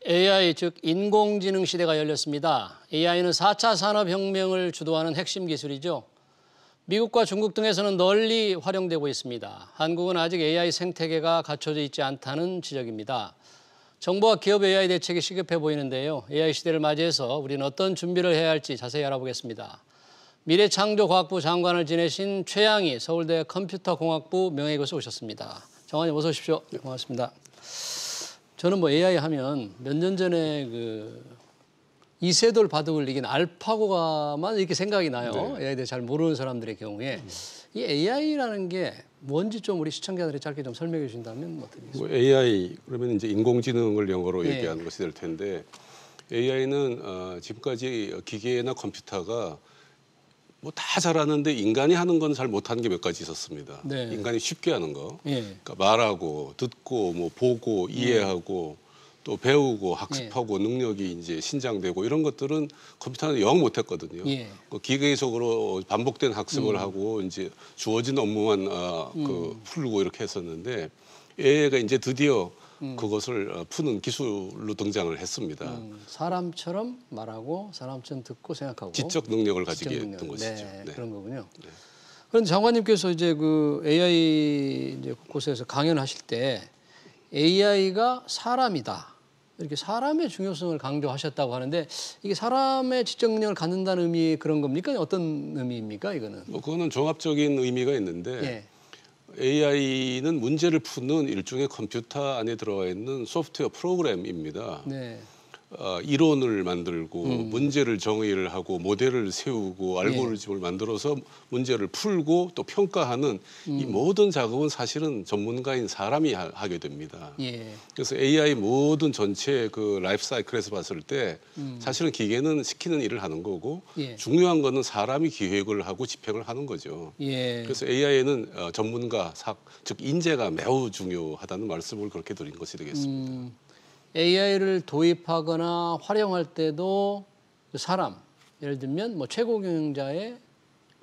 AI, 즉 인공지능 시대가 열렸습니다. AI는 4차 산업혁명을 주도하는 핵심 기술이죠. 미국과 중국 등에서는 널리 활용되고 있습니다. 한국은 아직 AI 생태계가 갖춰져 있지 않다는 지적입니다. 정부와 기업 AI 대책이 시급해 보이는데요. AI 시대를 맞이해서 우리는 어떤 준비를 해야 할지 자세히 알아보겠습니다. 미래창조과학부 장관을 지내신 최양희 서울대 컴퓨터공학부 명예교수 오셨습니다. 장관님 어서 오십시오. 네. 고맙습니다. 저는 뭐 AI 하면 몇 년 전에 이세돌 바둑을 이긴 알파고가만 이렇게 생각이 나요. 네. AI에 대해 잘 모르는 사람들의 경우에. 이 AI라는 게 뭔지 좀 우리 시청자들이 짧게 좀 설명해 주신다면 어떻게 되겠습니까? AI 그러면 이제 인공지능을 영어로 예. 얘기하는 것이 될 텐데 AI는 지금까지 기계나 컴퓨터가 뭐 다 잘하는데 인간이 하는 건 잘 못하는 게 몇 가지 있었습니다. 네. 인간이 쉽게 하는 거, 예. 그러니까 말하고 듣고 뭐 보고 이해하고 또 배우고 학습하고 능력이 이제 신장되고 이런 것들은 컴퓨터는 영 못했거든요. 예. 기계적으로 반복된 학습을 하고 이제 주어진 업무만 풀고 이렇게 했었는데 AI가 이제 드디어 그것을 푸는 기술로 등장을 했습니다. 사람처럼 말하고 사람처럼 듣고 생각하고 지적 능력을 가지게 지적 능력. 된 것이죠. 네, 네. 그런 거군요. 네. 그런데 장관님께서 이제 그 AI 이제 곳에서 강연하실 때 AI가 사람이다. 이렇게 사람의 중요성을 강조하셨다고 하는데 이게 사람의 지적 능력을 갖는다는 의미 그런 겁니까? 어떤 의미입니까? 이거는? 뭐 그거는 종합적인 의미가 있는데 예. AI는 문제를 푸는 일종의 컴퓨터 안에 들어가 있는 소프트웨어 프로그램입니다. 네. 이론을 만들고 문제를 정의를 하고 모델을 세우고 알고리즘을 만들어서 문제를 풀고 또 평가하는 이 모든 작업은 사실은 전문가인 사람이 하게 됩니다. 예. 그래서 AI 모든 전체 그 라이프 사이클에서 봤을 때 사실은 기계는 시키는 일을 하는 거고 예. 중요한 거는 사람이 기획을 하고 집행을 하는 거죠. 예. 그래서 AI에는 전문가, 즉 인재가 매우 중요하다는 말씀을 그렇게 드린 것이 되겠습니다. AI를 도입하거나 활용할 때도 그 사람, 예를 들면 뭐 최고 경영자의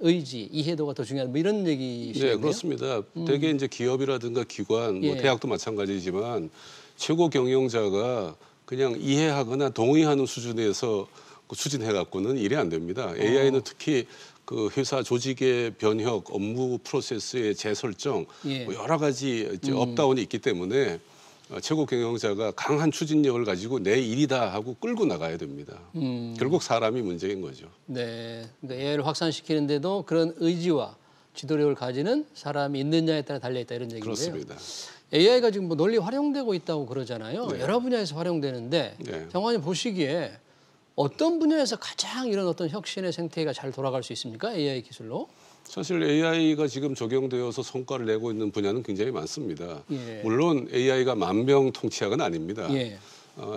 의지, 이해도가 더 중요하다. 뭐 이런 얘기시네요. 네, 그렇습니다. 대개 이제 기업이라든가 기관, 뭐 예. 대학도 마찬가지지만 최고 경영자가 그냥 이해하거나 동의하는 수준에서 추진해 갖고는 일이 안 됩니다. AI는 특히 그 회사 조직의 변혁, 업무 프로세스의 재설정, 예. 뭐 여러 가지 이제 업다운이 있기 때문에 최고 경영자가 강한 추진력을 가지고 내 일이다 하고 끌고 나가야 됩니다. 결국 사람이 문제인 거죠. 네. 그러니까 AI를 확산시키는데도 그런 의지와 지도력을 가지는 사람이 있느냐에 따라 달려있다 이런 얘기인데요. 그렇습니다. AI가 지금 뭐 널리 활용되고 있다고 그러잖아요. 네. 여러 분야에서 활용되는데 네. 장관님 보시기에 어떤 분야에서 가장 이런 어떤 혁신의 생태계가 잘 돌아갈 수 있습니까? AI 기술로? 사실 AI가 지금 적용되어서 성과를 내고 있는 분야는 굉장히 많습니다. 예. 물론 AI가 만병통치약은 아닙니다. 예.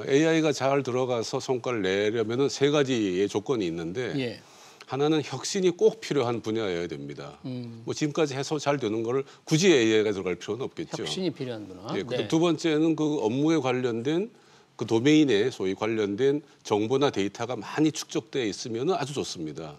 AI가 잘 들어가서 성과를 내려면은 세 가지의 조건이 있는데 예. 하나는 혁신이 꼭 필요한 분야여야 됩니다. 뭐 지금까지 해서 잘 되는 거를 굳이 AI가 들어갈 필요는 없겠죠. 혁신이 필요한구나. 예, 네. 두 번째는 그 업무에 관련된 그 도메인에 소위 관련된 정보나 데이터가 많이 축적되어 있으면 아주 좋습니다.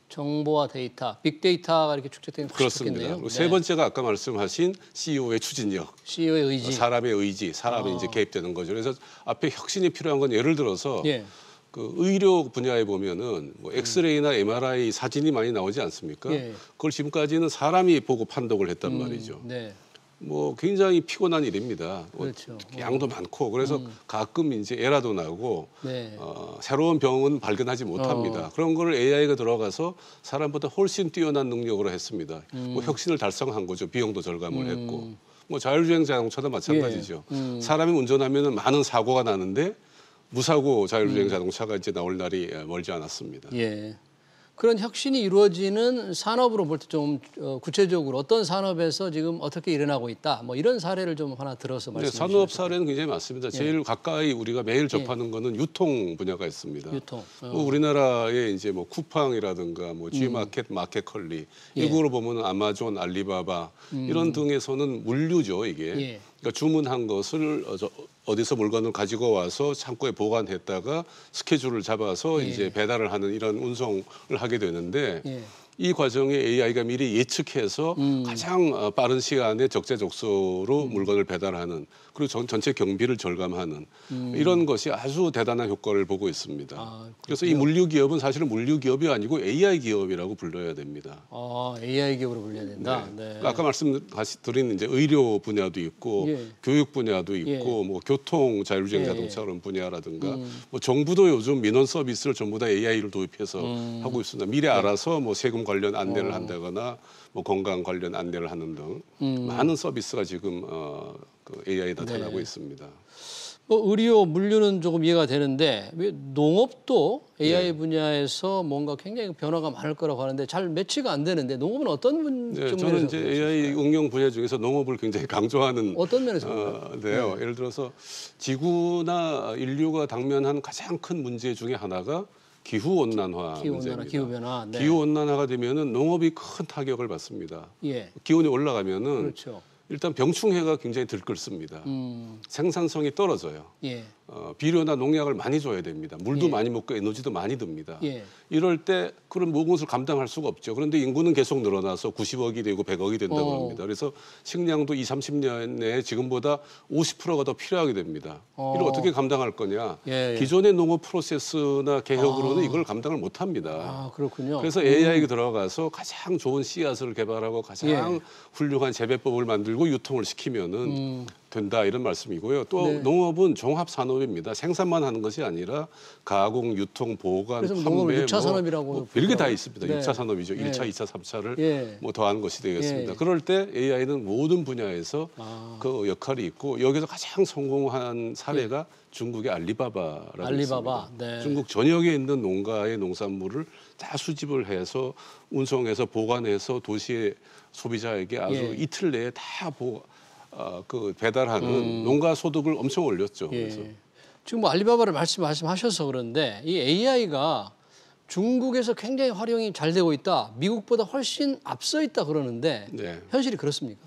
정보와 데이터, 빅데이터가 이렇게 축적되는 그렇습니다. 좋겠네요. 세 번째가 아까 말씀하신 CEO의 추진력, CEO의 의지. 사람의 의지, 사람이 이제 개입되는 거죠. 그래서 앞에 혁신이 필요한 건 예를 들어서 예. 그 의료 분야에 보면은 뭐 엑스레이나 MRI 사진이 많이 나오지 않습니까? 예. 그걸 지금까지는 사람이 보고 판독을 했단 말이죠. 네. 뭐 굉장히 피곤한 일입니다. 그렇죠. 양도 많고 그래서 가끔 이제 에러도 나고 네. 새로운 병은 발견하지 못합니다. 그런 걸 AI가 들어가서 사람보다 훨씬 뛰어난 능력으로 했습니다. 뭐 혁신을 달성한 거죠. 비용도 절감을 했고 뭐 자율주행 자동차도 마찬가지죠. 사람이 운전하면은 많은 사고가 나는데 무사고 자율주행 자동차가 이제 나올 날이 멀지 않았습니다. 예. 그런 혁신이 이루어지는 산업으로 볼 때 좀 구체적으로 어떤 산업에서 지금 어떻게 일어나고 있다. 뭐 이런 사례를 좀 하나 들어서 말씀해 주시면 산업 사례는 굉장히 많습니다. 제일 가까이 우리가 매일 접하는 예. 거는 유통 분야가 있습니다. 유통. 뭐 우리나라에 이제 뭐 쿠팡이라든가 뭐 G마켓, 마켓컬리 예. 이거로 보면 아마존, 알리바바 이런 등에서는 물류죠 이게. 예. 그러니까 주문한 것을 어디서 물건을 가지고 와서 창고에 보관했다가 스케줄을 잡아서 예. 이제 배달을 하는 이런 운송을 하게 되는데 예. 이 과정에 AI가 미리 예측해서 가장 빠른 시간에 적재적소로 물건을 배달하는 그리고 전체 경비를 절감하는 이런 것이 아주 대단한 효과를 보고 있습니다. 그래서 이 물류 기업은 사실은 물류 기업이 아니고 AI 기업이라고 불러야 됩니다. AI 기업으로 불려야 된다. 네. 네. 아까 말씀드린 이제 의료 분야도 있고 예. 교육 분야도 있고 예. 뭐 교통 자율주행 예. 자동차 그런 분야라든가 뭐 정부도 요즘 민원 서비스를 전부 다 AI를 도입해서 하고 있습니다. 미리 알아서 뭐 세금 관련 안내를 한다거나 뭐 건강 관련 안내를 하는 등 많은 서비스가 지금 그 AI 나타나고 있습니다. 의료, 물류는 조금 이해가 되는데 왜 농업도 AI 분야에서 뭔가 굉장히 변화가 많을 거라고 하는데 잘 매치가 안 되는데 농업은 어떤 저는 측면에서 이제 AI 응용 분야 중에서 농업을 굉장히 강조하는 어떤 면에서 네요. 예를 들어서 지구나 인류가 당면한 가장 큰 문제 중에 하나가 기후 온난화 문제입니다. 기후 변화. 네. 기후 온난화가 되면은 농업이 큰 타격을 받습니다. 예. 기온이 올라가면은 그렇죠. 일단 병충해가 굉장히 들끓습니다. 생산성이 떨어져요. 예. 비료나 농약을 많이 줘야 됩니다. 물도 예. 많이 먹고 에너지도 많이 듭니다. 예. 이럴 때 그런 모든 것을 감당할 수가 없죠. 그런데 인구는 계속 늘어나서 90억이 되고 100억이 된다고 합니다. 그래서 식량도 20, 30년 내에 지금보다 50%가 더 필요하게 됩니다. 이걸 어떻게 감당할 거냐. 예. 기존의 농업 프로세스나 개혁으로는 이걸 감당을 못합니다. 그렇군요. 그래서 AI가 들어가서 가장 좋은 씨앗을 개발하고 가장 훌륭한 재배법을 만들고 유통을 시키면은 된다 이런 말씀이고요. 또 농업은 종합 산업입니다. 생산만 하는 것이 아니라 가공, 유통, 보관, 그래서 판매, 농업을 6차 산업이라고 별게 다 있습니다. 네. 6차 산업이죠. 네. 1차, 2차, 3차를 예. 뭐 더한 것이 되겠습니다. 예. 그럴 때 AI는 모든 분야에서 그 역할이 있고 여기서 가장 성공한 사례가 중국의 알리바바라고 알리바바. 있습니다. 네. 중국 전역에 있는 농가의 농산물을 다 수집을 해서 운송해서 보관해서 도시의 소비자에게 아주 이틀 내에 다 그 배달하는 농가 소득을 엄청 올렸죠. 그래서. 지금 뭐 알리바바를 말씀하셔서 그런데 이 AI가 중국에서 굉장히 활용이 잘 되고 있다. 미국보다 훨씬 앞서 있다 그러는데 네. 현실이 그렇습니까?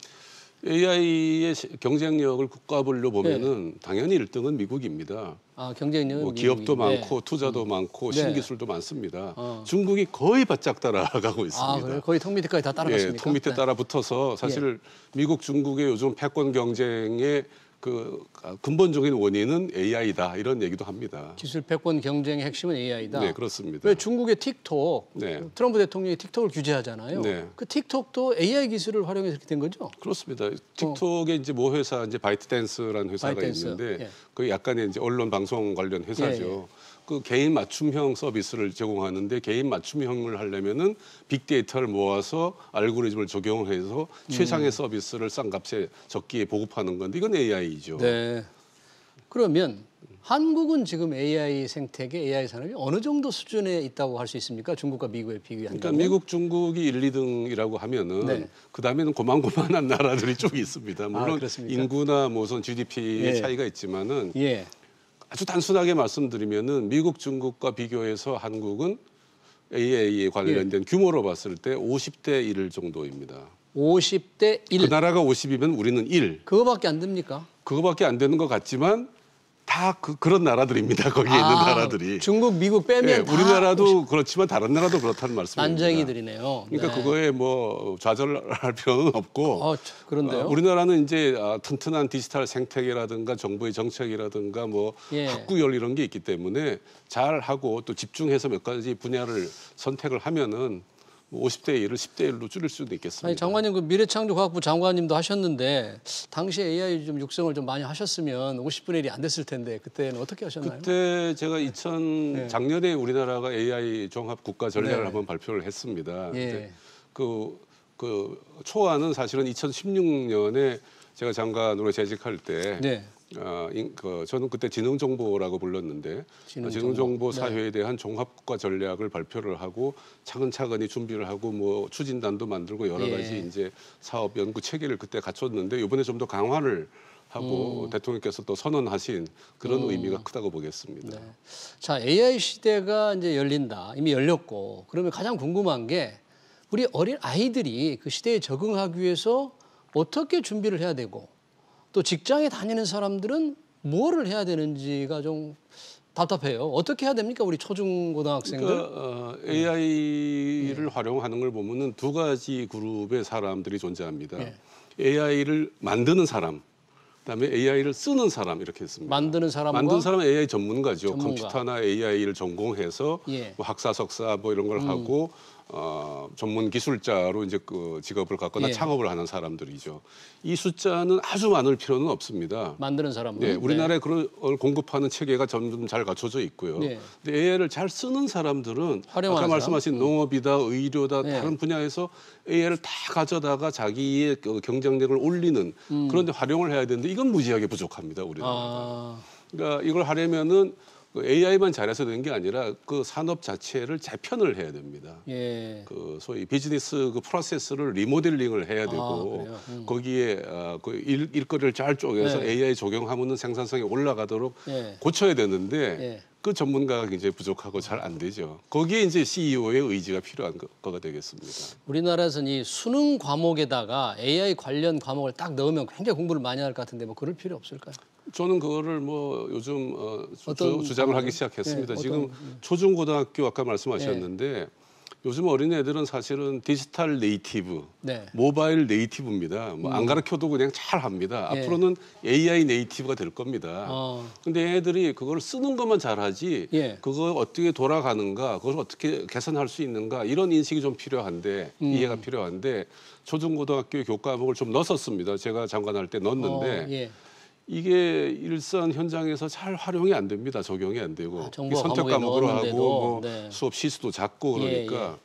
AI의 경쟁력을 국가별로 보면은 당연히 1등은 미국입니다. 경쟁력은 뭐 기업도 미국인데. 많고 투자도 많고 네. 신기술도 많습니다. 중국이 거의 바짝 따라가고 있습니다. 그래요? 거의 턱 밑에까지 다 따라갔습니까? 턱 밑에 따라 붙어서 사실 미국, 중국의 요즘 패권 경쟁의 그 근본적인 원인은 AI다 이런 얘기도 합니다. 기술 패권 경쟁의 핵심은 AI다. 네, 그렇습니다. 왜 중국의 틱톡, 네. 트럼프 대통령이 틱톡을 규제하잖아요. 네. 그 틱톡도 AI 기술을 활용해서 이렇게 된 거죠? 그렇습니다. 틱톡에 이제 모 회사 이제 바이트댄스라는 회사가 바이트댄스. 있는데 그 약간의 이제 언론 방송 관련 회사죠. 그 개인 맞춤형 서비스를 제공하는데 개인 맞춤형을 하려면은 빅데이터를 모아서 알고리즘을 적용해서 최상의 서비스를 싼 값에 적기에 보급하는 건데 이건 AI죠. 네. 그러면 한국은 지금 AI 생태계, AI 산업이 어느 정도 수준에 있다고 할 수 있습니까? 중국과 미국에 비교한다면? 그러니까 미국, 중국이 1, 2등이라고 하면은 네. 그 다음에는 고만고만한 나라들이 쭉 있습니다. 물론 그렇습니까? 인구나 무슨 GDP의 차이가 있지만은 예. 아주 단순하게 말씀드리면은 미국, 중국과 비교해서 한국은 AI에 관련된 규모로 봤을 때 50대 1 정도입니다. 50대 1. 그 나라가 50이면 우리는 1. 그거밖에 안 됩니까? 그거밖에 안 되는 것 같지만 다 그런 나라들입니다. 거기에 있는 나라들이. 중국, 미국 빼면 다 우리나라도 그렇지만 다른 나라도 그렇다는 말씀입니다. 난쟁이들이네요. 그러니까 네. 그거에 뭐 좌절할 필요는 없고 그런데요. 우리나라는 이제 튼튼한 디지털 생태계라든가 정부의 정책이라든가 뭐 학구열 이런 게 있기 때문에 잘 하고 또 집중해서 몇 가지 분야를 선택을 하면은 50대 1을 10대 1로 줄일 수도 있겠습니다. 아니, 장관님 그 미래창조과학부 장관님도 하셨는데 당시 AI 좀 육성을 좀 많이 하셨으면 50분의 1이 안 됐을 텐데 그때는 어떻게 하셨나요? 그때 제가 작년에 우리나라가 AI 종합 국가 전략을 네. 한번 발표를 했습니다. 예. 그 초안은 사실은 2016년에 제가 장관으로 재직할 때 네. 저는 그때 지능정보라고 불렀는데 지능정보 사회에 대한 종합국가 전략을 발표를 하고 차근차근히 준비를 하고 뭐 추진단도 만들고 여러 가지 이제 사업 연구 체계를 그때 갖췄는데 이번에 좀 더 강화를 하고 대통령께서 또 선언하신 그런 의미가 크다고 보겠습니다. 네. 자, AI 시대가 이제 열린다. 이미 열렸고 그러면 가장 궁금한 게 우리 어린 아이들이 그 시대에 적응하기 위해서 어떻게 준비를 해야 되고 또 직장에 다니는 사람들은 뭐를 해야 되는지가 좀 답답해요. 어떻게 해야 됩니까, 우리 초중고등학생들? 그러니까 AI를 활용하는 걸 보면은 두 가지 그룹의 사람들이 존재합니다. AI를 만드는 사람, 그다음에 AI를 쓰는 사람 이렇게 있습니다. 만드는 사람과 만든 사람은 AI 전문가죠. 전문가. 컴퓨터나 AI를 전공해서 뭐 학사, 석사 뭐 이런 걸 하고 전문 기술자로 이제 그 직업을 갖거나 창업을 하는 사람들이죠. 이 숫자는 아주 많을 필요는 없습니다. 만드는 사람은. 네, 우리나라에 그걸 공급하는 체계가 점점 잘 갖춰져 있고요. 근데 AI를 잘 쓰는 사람들은 아까 말씀하신 농업이다, 의료다 다른 분야에서 AI를 다 가져다가 자기의 그 경쟁력을 올리는 그런데 활용을 해야 되는데 이건 무지하게 부족합니다, 우리나라가. 그러니까 이걸 하려면은 AI만 잘해서 되는 게 아니라 그 산업 자체를 재편을 해야 됩니다. 그 소위 비즈니스 그 프로세스를 리모델링을 해야 되고 거기에 그 일거리를 잘 쪼개서 AI 적용하면 생산성이 올라가도록 고쳐야 되는데 그 전문가가 굉장히 부족하고 잘 안 되죠. 거기에 이제 CEO의 의지가 필요한 거가 되겠습니다. 우리나라에서는 이 수능 과목에다가 AI 관련 과목을 딱 넣으면 굉장히 공부를 많이 할 것 같은데 뭐 그럴 필요 없을까요? 저는 그거를 뭐 요즘 주장을 하기 시작했습니다. 지금 초중고등학교 아까 말씀하셨는데 요즘 어린애들은 사실은 디지털 네이티브, 모바일 네이티브입니다. 뭐 안 가르쳐도 그냥 잘 합니다. 앞으로는 AI 네이티브가 될 겁니다. 근데 애들이 그걸 쓰는 것만 잘하지 그거 어떻게 돌아가는가, 그걸 어떻게 개선할 수 있는가 이런 인식이 좀 필요한데 이해가 필요한데 초중고등학교 교과목을 좀 넣었습니다. 제가 장관할 때 넣었는데 이게 일선 현장에서 잘 활용이 안 됩니다. 적용이 안 되고 선택 과목으로 하고 뭐 수업 시수도 작고 그러니까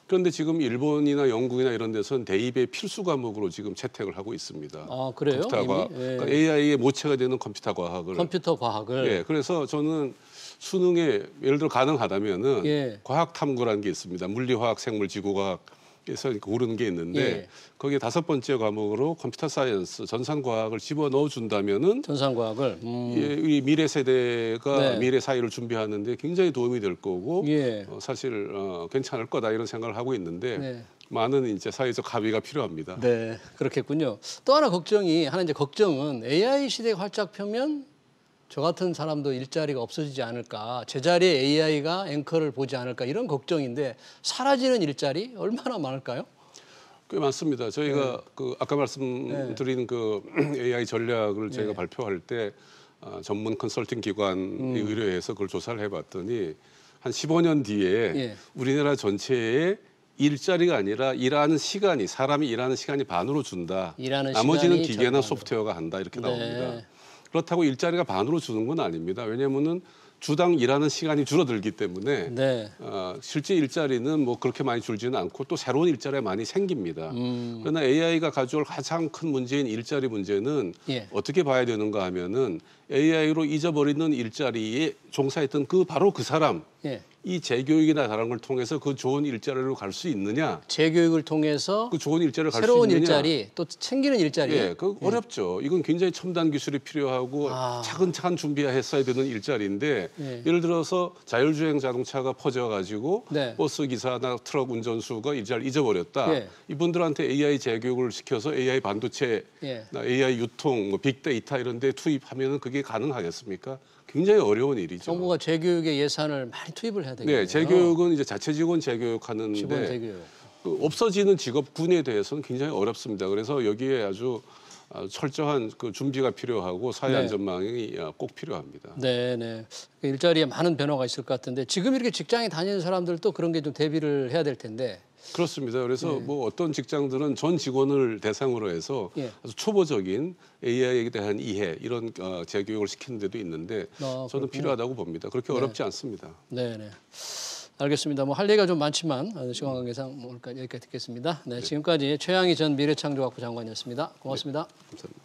그런데 지금 일본이나 영국이나 이런 데서는 대입의 필수 과목으로 지금 채택을 하고 있습니다. 아, 그래요? 컴퓨터 과학, 그러니까 AI의 모체가 되는 컴퓨터 과학을. 컴퓨터 과학을. 그래서 저는 수능에 예를 들어 가능하다면은 과학 탐구라는 게 있습니다. 물리, 화학, 생물, 지구과학. 에서 고르는 게 있는데 거기에 5번째 과목으로 컴퓨터 사이언스, 전산과학을 집어넣어 준다면은 전산과학을 이 미래 세대가 미래 사회를 준비하는데 굉장히 도움이 될 거고 사실 괜찮을 거다 이런 생각을 하고 있는데 많은 이제 사회적 합의가 필요합니다. 네, 그렇겠군요. 또 하나 걱정은 AI 시대가 활짝 펴면 저 같은 사람도 일자리가 없어지지 않을까, 제자리에 AI가 앵커를 보지 않을까 이런 걱정인데 사라지는 일자리 얼마나 많을까요? 꽤 많습니다. 저희가 그 아까 말씀드린 그 AI 전략을 저희가 발표할 때 전문 컨설팅 기관에 의뢰해서 그걸 조사를 해봤더니 한 15년 뒤에 우리나라 전체에 일자리가 아니라 일하는 시간이 사람이 일하는 시간이 반으로 준다. 나머지는 기계나 소프트웨어가 한다 이렇게 나옵니다. 그렇다고 일자리가 반으로 주는 건 아닙니다. 왜냐하면은 주당 일하는 시간이 줄어들기 때문에 실제 일자리는 뭐 그렇게 많이 줄지는 않고 또 새로운 일자리가 많이 생깁니다. 그러나 AI가 가져올 가장 큰 문제인 일자리 문제는 어떻게 봐야 되는가 하면은 AI로 잊어버리는 일자리에 종사했던 바로 그 사람 이 재교육이나 다른 걸 통해서 그 좋은 일자리로 갈 수 있느냐? 재교육을 통해서 그 좋은 일자리를 갈 수 새로운 있느냐? 일자리 또 챙기는 일자리. 그 어렵죠. 이건 굉장히 첨단 기술이 필요하고 차근차근 준비했어야 되는 일자리인데 예를 들어서 자율주행 자동차가 퍼져가지고 버스 기사나 트럭 운전수가 일자리를 잊어버렸다. 이분들한테 AI 재교육을 시켜서 AI 반도체, AI 유통, 뭐 빅데이터 이런 데 투입하면 그게 가능하겠습니까? 굉장히 어려운 일이죠. 정부가 재교육에 예산을 많이 투입을 해야 되겠네요. 재교육은 이제 자체 직원 재교육하는데 직원 재교육. 없어지는 직업군에 대해서는 굉장히 어렵습니다. 그래서 여기에 아주 철저한 그 준비가 필요하고 사회 안전망이 꼭 필요합니다. 일자리에 많은 변화가 있을 것 같은데 지금 이렇게 직장에 다니는 사람들도 그런 게 좀 대비를 해야 될 텐데. 그렇습니다. 그래서 뭐 어떤 직장들은 전 직원을 대상으로 해서 아주 초보적인 AI에 대한 이해 이런 재교육을 시키는 데도 있는데 저는 필요하다고 봅니다. 그렇게 어렵지 않습니다. 알겠습니다. 뭐 할 얘기가 좀 많지만 시간 관계상 여기까지 듣겠습니다. 지금까지 최양희 전 미래창조학부 장관이었습니다. 고맙습니다. 감사합니다.